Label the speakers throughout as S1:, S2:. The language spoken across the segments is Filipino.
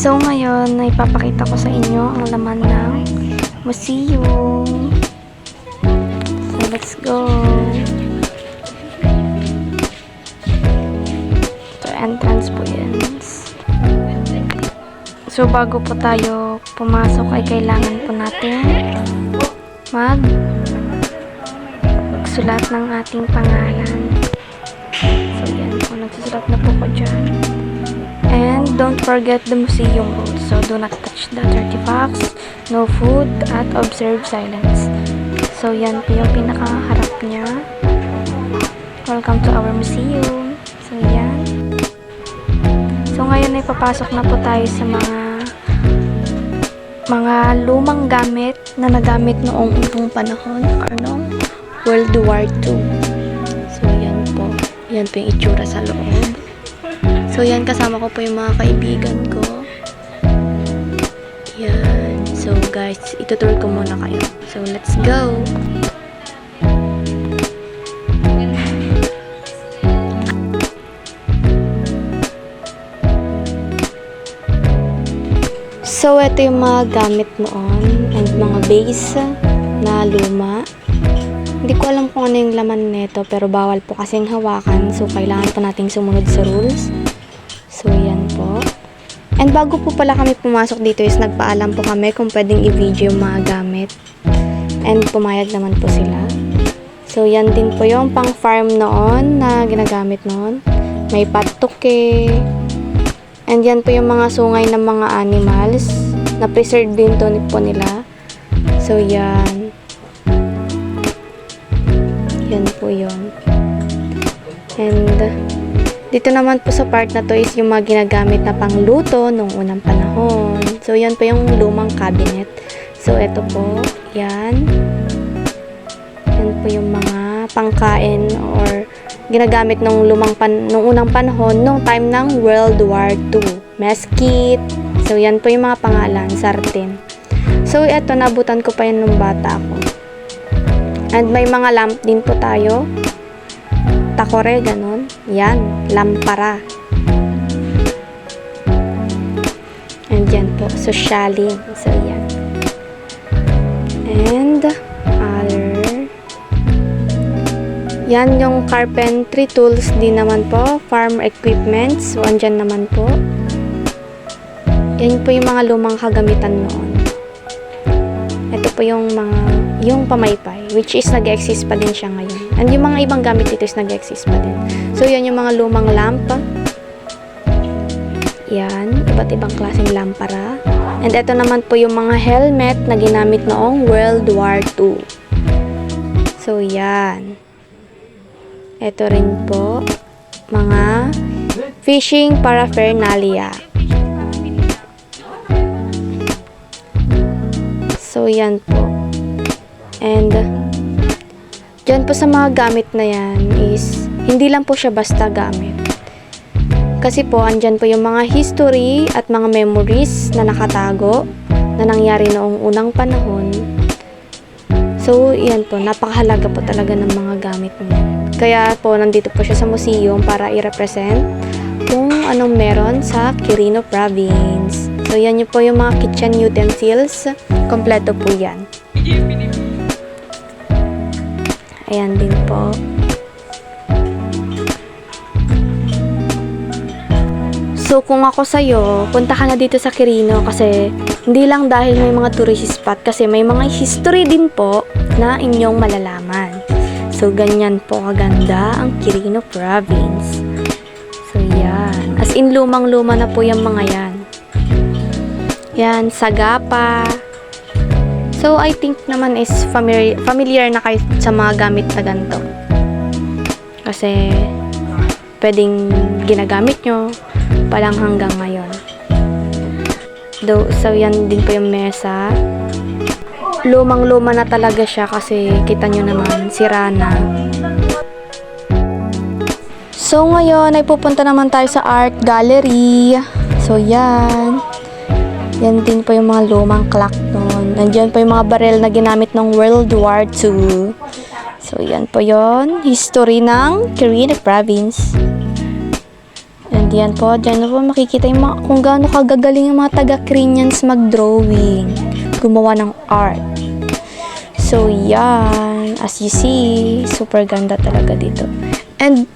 S1: So ngayon, ipapakita ko sa inyo ang laman ng museum. So let's go. So entrance po yan. So bago po tayo pumasok ay kailangan po natin magsulat ng ating pangalan. So yan po, nagsusulat na po ko dyan. And don't forget the museum rules. So do not touch the artifacts, no food, at observe silence. So yan po yung pinakaharap niya. Welcome to our museum. So yan. So ngayon ay papasok na po tayo sa mga lumang gamit na nagamit noong unang panahon or noong World War II. So yan po. Yan po yung itsura sa loob. So, yan, kasama ko po yung mga kaibigan ko. Yan. So, guys, itutur ko muna kayo. So, let's go! So, ito yung mga gamit noon and mga base na luma. Hindi ko alam kung ano yung laman nito, pero bawal po kasing hawakan. So, kailangan po nating sumunod sa rules. So, yan po. And bago po pala kami pumasok dito is nagpaalam po kami kung pwedeng i-video yung mga gamit. And pumayag naman po sila. So, yan din po yung pang-farm noon na ginagamit noon. May patuke. And yan po yung mga sungay ng mga animals na preserved din to po nila. So, yan. Yan po yun. And dito naman po sa part na to is yung mga ginagamit na pangluto nung unang panahon. So, yan po yung lumang cabinet. So, ito po. Yan. Yan po yung mga pangkain or ginagamit nung nung unang panahon nung time ng World War II. Meskit. So, yan po yung mga pangalan. Sartin. So, ito, nabutan ko pa yan nung bata ako. And may mga lamp din po tayo. Takore, ganun. Yan, lampara. And yan po, socialing. So, yan. And, other. Yan yung carpentry tools din naman po. Farm equipment. So, andyan naman po. Yan po yung mga lumang kagamitan noon. Ito po yung pamaypay, which is nag-exist pa din siya ngayon. And yung mga ibang gamit dito is nag-exist pa din. So, yan yung mga lumang lamp. Yan, iba't ibang klaseng lampara. And ito naman po yung mga helmet na ginamit noong World War II. So, yan. Ito rin po, mga fishing paraphernalia. So, yan po. And, dyan po sa mga gamit na yan is, hindi lang po siya basta gamit. Kasi po, andyan po yung mga history at mga memories na nakatago na nangyari noong unang panahon. So, yan po. Napakahalaga po talaga ng mga gamit niya. Kaya po, nandito po siya sa museum para i-represent kung anong meron sa Quirino Province. So, yan po yung mga kitchen utensils. Kompleto po yan. Ayan din po. So, kung ako sa'yo, punta ka na dito sa Quirino kasi hindi lang dahil may mga tourist spot kasi may mga history din po na inyong malalaman. So, ganyan po kaganda ang Quirino Province. So, yan. As in, lumang-luma na po yung mga yan. Yan, sagapa. So, I think naman is familiar na kayo sa mga gamit na ganito. Kasi, pwedeng ginagamit nyo palang hanggang ngayon. So, yan din po yung mesa. Lumang-luma na talaga siya kasi kita nyo naman, sira na. So, ngayon ay pupunta naman tayo sa art gallery. So, yan. Yan din po yung mga lumang clock noon. Nandiyan po yung mga barel na ginamit ng World War II. So, yan po yon. History ng Quirino Province. And yan po, dyan po makikita yung mga, kung gaano kagagaling yung mga taga-Koreans mag-drawing, gumawa ng art. So, yan. As you see, super ganda talaga dito. And,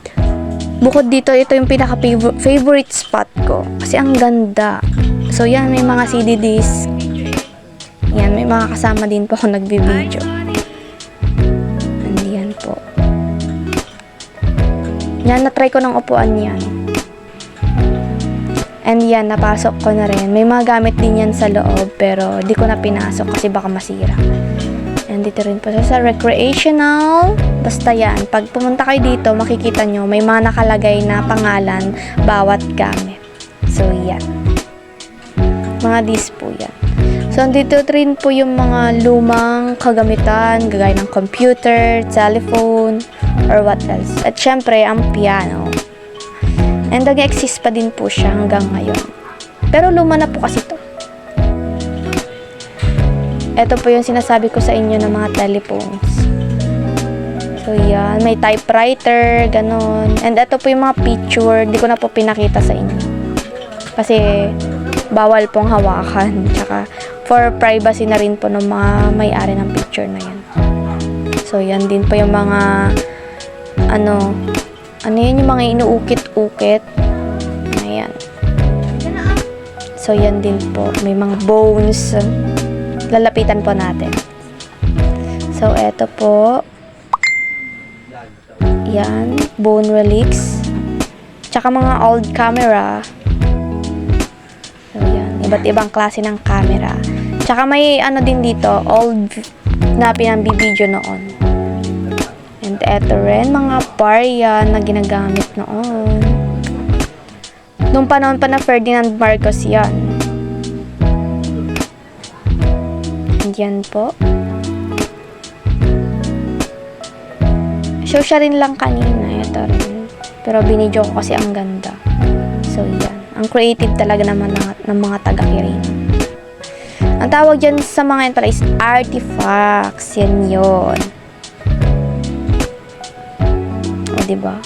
S1: bukod dito, ito yung pinaka-favorite spot ko. Kasi ang ganda. So, yan, may mga CD disc. Yan, may mga kasama din po ako nagbibideo. And yan po. Yan, na-try ko ng upuan yan. And yan, napasok ko na rin. May mga gamit din yan sa loob, pero di ko na pinasok kasi baka masira. And dito rin po sa recreational. Basta yan, pag pumunta kayo dito, makikita nyo, may mga nakalagay na pangalan bawat gamit. So, yan. Mga disc po yan. So, dito rin po yung mga lumang kagamitan, gagaya ng computer, telephone, or what else. At syempre, ang piano. And nag-exist pa din po siya hanggang ngayon. Pero luma na po kasi to. Ito po yung sinasabi ko sa inyo ng mga telephones. So, yan. May typewriter, ganon. And ito po yung mga picture. Di ko na po pinakita sa inyo. Kasi, bawal pong hawakan. Tsaka, for privacy na rin po ng mga may-ari ng picture na yan. So, yan din po yung mga, ano yan, yung mga inuukit-ukit. Ayan. So, yan din po. May mga bones. Lalapitan po natin. So, eto po. Yan. Bone relics. Tsaka mga old camera. So, yan. Iba't ibang klase ng camera. Tsaka may ano din dito, old na pinambibideo noon. And eto rin, mga bar yan na ginagamit noon. Noong panahon pa na Ferdinand Marcos yan. And yan po. Show siya rin lang kanina. Ito rin. Pero binidyo ko kasi ang ganda. So yan. Ang creative talaga naman ng mga taga-Kirin. Ang tawag dyan sa mga yan pala is artifacts. Yan yun. O, diba?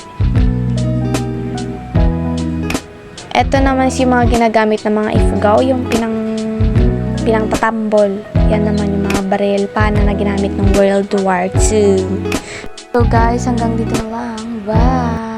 S1: Ito naman si mga ginagamit ng mga ifugao, yung pinangtatambol. Yan naman yung mga baril pana na ginamit ng World War II. So guys, hanggang dito na lang. Bye!